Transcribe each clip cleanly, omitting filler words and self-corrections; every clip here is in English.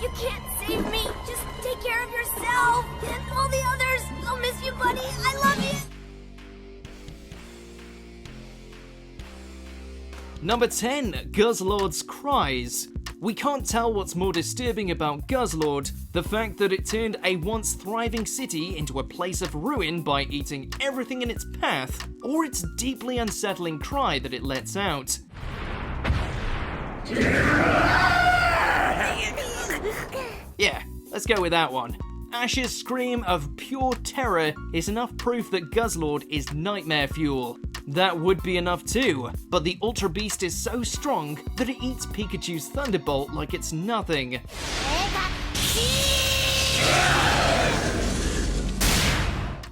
You can't save me. Just take care of yourself. And all the others. I'll miss you, buddy. I love you. Number 10. Guzlord's Cries. We can't tell what's more disturbing about Guzlord, the fact that it turned a once thriving city into a place of ruin by eating everything in its path, or its deeply unsettling cry that it lets out. Yeah, let's go with that one. Ash's scream of pure terror is enough proof that Guzlord is nightmare fuel. That would be enough too, but the Ultra Beast is so strong that it eats Pikachu's Thunderbolt like it's nothing.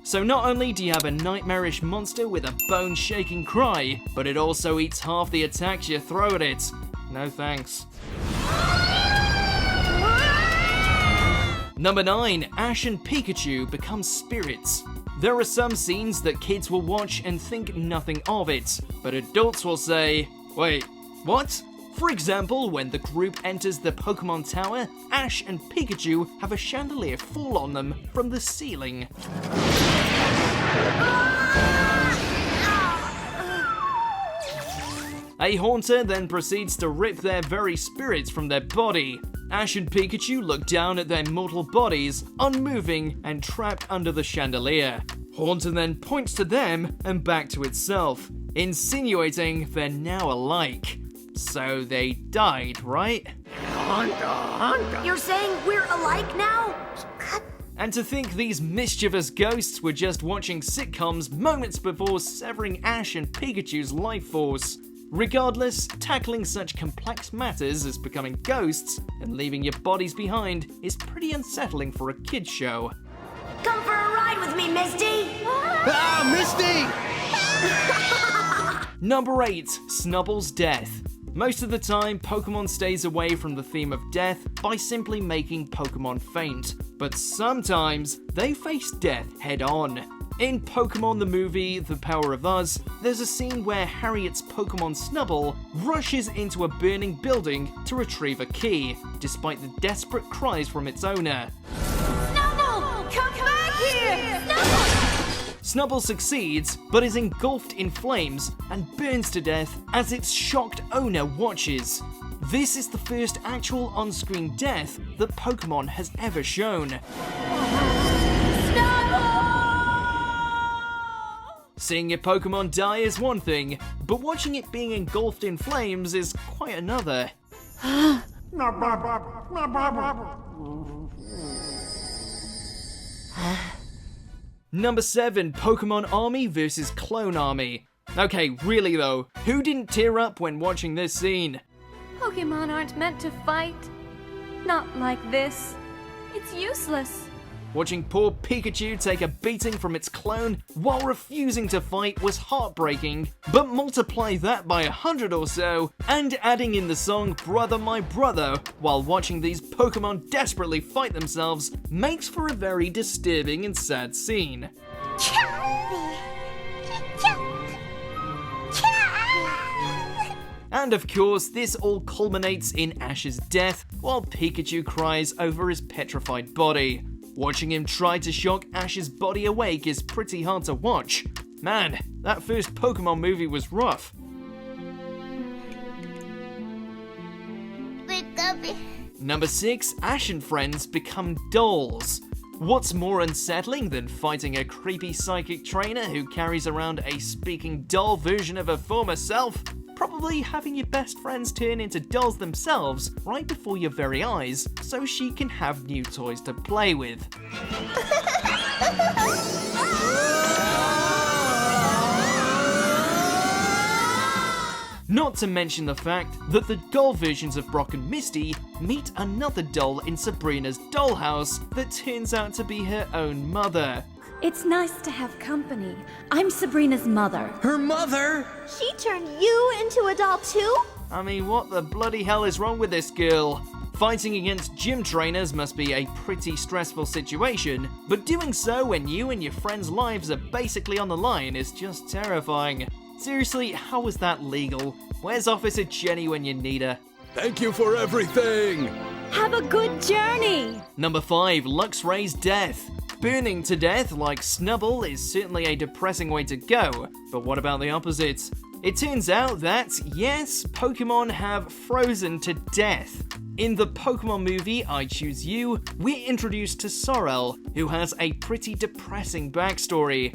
So not only do you have a nightmarish monster with a bone-shaking cry, but it also eats half the attacks you throw at it. No thanks. Number 9. Ash and Pikachu Become Spirits. There are some scenes that kids will watch and think nothing of it, but adults will say, wait, what? For example, when the group enters the Pokémon Tower, Ash and Pikachu have a chandelier fall on them from the ceiling. A Haunter then proceeds to rip their very spirits from their body. Ash and Pikachu look down at their mortal bodies, unmoving and trapped under the chandelier. Haunter then points to them and back to itself, insinuating they're now alike. So they died, right? You're saying we're alike now? And to think these mischievous ghosts were just watching sitcoms moments before severing Ash and Pikachu's life force. Regardless, tackling such complex matters as becoming ghosts and leaving your bodies behind is pretty unsettling for a kid's show. Come for a ride with me, Misty! Ah, Misty! Number 8. Snubbull's Death. Most of the time, Pokemon stays away from the theme of death by simply making Pokemon faint, but sometimes they face death head-on. In Pokemon the movie The Power of Us, there's a scene where Harriet's Pokemon Snubbull rushes into a burning building to retrieve a key, despite the desperate cries from its owner. Snubbull! Come back here! Snubbull! Snubbull succeeds, but is engulfed in flames and burns to death as its shocked owner watches. This is the first actual on-screen death that Pokemon has ever shown. Seeing your Pokemon die is one thing, but watching it being engulfed in flames is quite another. Number 7. Pokémon Army vs Clone Army. Okay, really though, who didn't tear up when watching this scene? Pokemon aren't meant to fight. Not like this. It's useless. Watching poor Pikachu take a beating from its clone while refusing to fight was heartbreaking, but multiply that by 100 or so, and adding in the song Brother My Brother while watching these Pokemon desperately fight themselves makes for a very disturbing and sad scene. And of course, this all culminates in Ash's death while Pikachu cries over his petrified body. Watching him try to shock Ash's body awake is pretty hard to watch. Man, that first Pokemon movie was rough. Number 6. Ash and friends become dolls. What's more unsettling than fighting a creepy psychic trainer who carries around a speaking doll version of her former self? Probably having your best friends turn into dolls themselves right before your very eyes so she can have new toys to play with. Not to mention the fact that the doll versions of Brock and Misty meet another doll in Sabrina's dollhouse that turns out to be her own mother. It's nice to have company. I'm Sabrina's mother. Her mother? She turned you into a doll too? I mean, what the bloody hell is wrong with this girl? Fighting against gym trainers must be a pretty stressful situation, but doing so when you and your friends' lives are basically on the line is just terrifying. Seriously, how is that legal? Where's Officer Jenny when you need her? Thank you for everything! Have a good journey! Number 5, Luxray's death. Burning to death like Snubbull is certainly a depressing way to go, but what about the opposite? It turns out that, yes, Pokemon have frozen to death. In the Pokemon movie I Choose You, we're introduced to Sorrel, who has a pretty depressing backstory.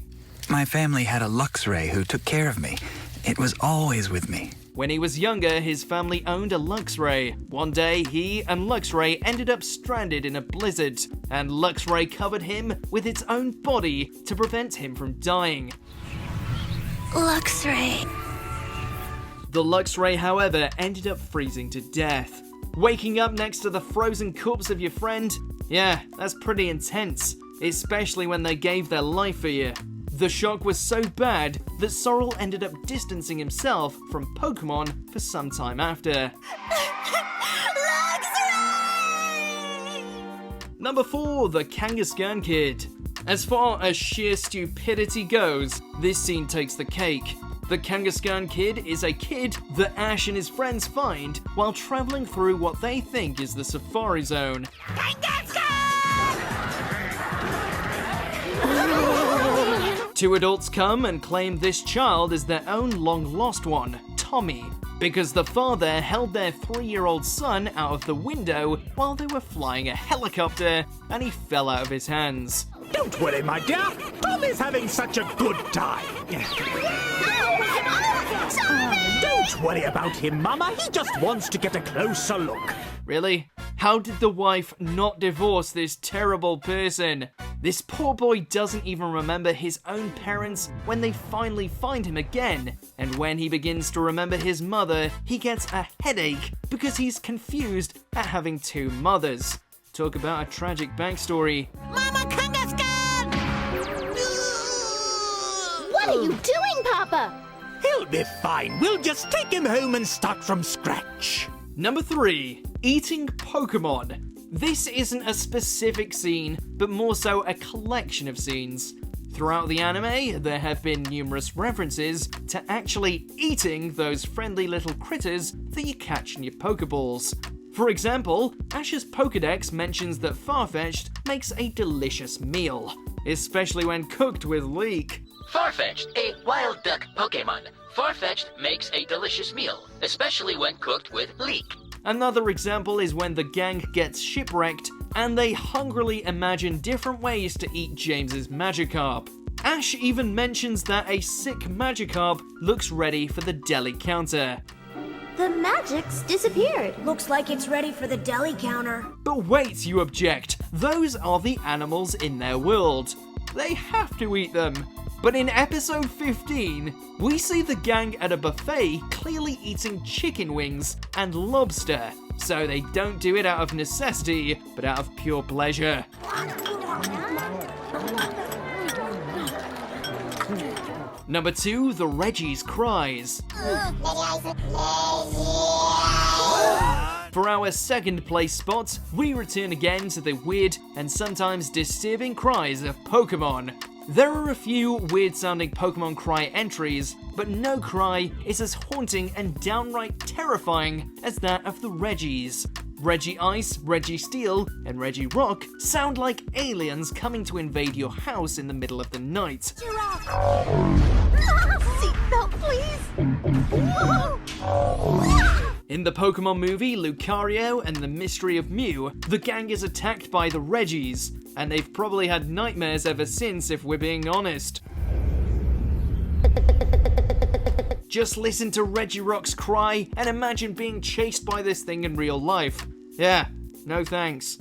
My family had a Luxray who took care of me. It was always with me. When he was younger, his family owned a Luxray. One day, he and Luxray ended up stranded in a blizzard, and Luxray covered him with its own body to prevent him from dying. Luxray. The Luxray, however, ended up freezing to death. Waking up next to the frozen corpse of your friend? Yeah, that's pretty intense, especially when they gave their life for you. The shock was so bad that Sorrel ended up distancing himself from Pokemon for some time after. Number 4, the Kangaskhan Kid. As far as sheer stupidity goes, this scene takes the cake. The Kangaskhan Kid is a kid that Ash and his friends find while traveling through what they think is the Safari Zone. Two adults come and claim this child is their own long-lost one, Tommy, because the father held their 3-year-old son out of the window while they were flying a helicopter and he fell out of his hands. Don't worry, my dear. Tommy's having such a good time. Don't worry about him, Mama. He just wants to get a closer look. Really? How did the wife not divorce this terrible person? This poor boy doesn't even remember his own parents when they finally find him again. And when he begins to remember his mother, he gets a headache because he's confused at having 2 mothers. Talk about a tragic backstory. Mama Kangaskhan! What are you doing, Papa? He'll be fine. We'll just take him home and start from scratch. Number 3, eating Pokemon. This isn't a specific scene, but more so a collection of scenes. Throughout the anime, there have been numerous references to actually eating those friendly little critters that you catch in your Pokeballs. For example, Ash's Pokedex mentions that Farfetch'd makes a delicious meal, especially when cooked with leek. Farfetch'd, a wild duck Pokemon. Farfetch'd makes a delicious meal, especially when cooked with leek. Another example is when the gang gets shipwrecked and they hungrily imagine different ways to eat James's Magikarp. Ash even mentions that a sick Magikarp looks ready for the deli counter. The magic's disappeared. Looks like it's ready for the deli counter. But wait, you object, those are the animals in their world. They have to eat them. But in episode 15, we see the gang at a buffet clearly eating chicken wings and lobster. So they don't do it out of necessity, but out of pure pleasure. Number 2, the Regis Cries. For our second place spot, we return again to the weird and sometimes disturbing cries of Pokemon. There are a few weird-sounding Pokemon cry entries, but no cry is as haunting and downright terrifying as that of the Regis. Regi Ice, Regi Steel, and Regi Rock sound like aliens coming to invade your house in the middle of the night. Seatbelt, please! In the Pokemon movie Lucario and the Mystery of Mew, the gang is attacked by the Regis, and they've probably had nightmares ever since if we're being honest. Just listen to Regirock's cry and imagine being chased by this thing in real life. Yeah, no thanks.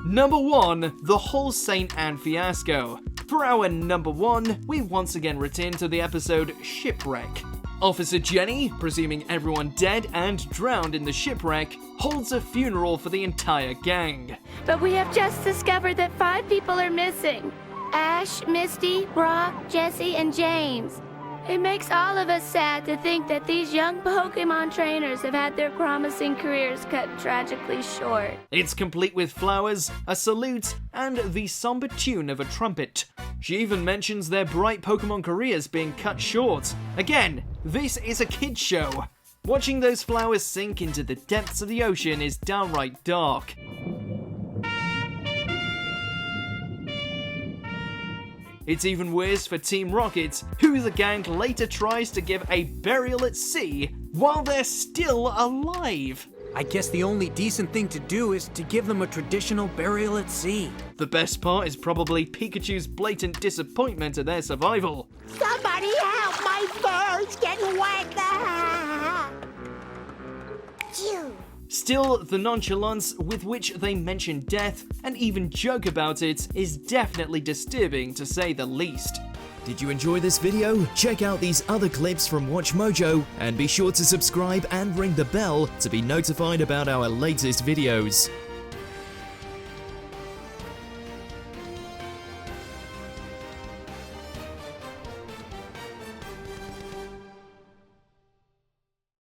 Number 1, the Whole Saint and Fiasco. For our number 1, we once again return to the episode Shipwreck. Officer Jenny, presuming everyone dead and drowned in the shipwreck, holds a funeral for the entire gang. But we have just discovered that 5 people are missing. Ash, Misty, Brock, Jesse, and James. It makes all of us sad to think that these young Pokemon trainers have had their promising careers cut tragically short. It's complete with flowers, a salute, and the somber tune of a trumpet. She even mentions their bright Pokemon careers being cut short. Again, this is a kid's show. Watching those flowers sink into the depths of the ocean is downright dark. It's even worse for Team Rocket, who the gang later tries to give a burial at sea while they're still alive. I guess the only decent thing to do is to give them a traditional burial at sea. The best part is probably Pikachu's blatant disappointment at their survival. Somebody help, my fur's getting wet! Still, the nonchalance with which they mention death and even joke about it is definitely disturbing to say the least. Did you enjoy this video? Check out these other clips from WatchMojo and be sure to subscribe and ring the bell to be notified about our latest videos.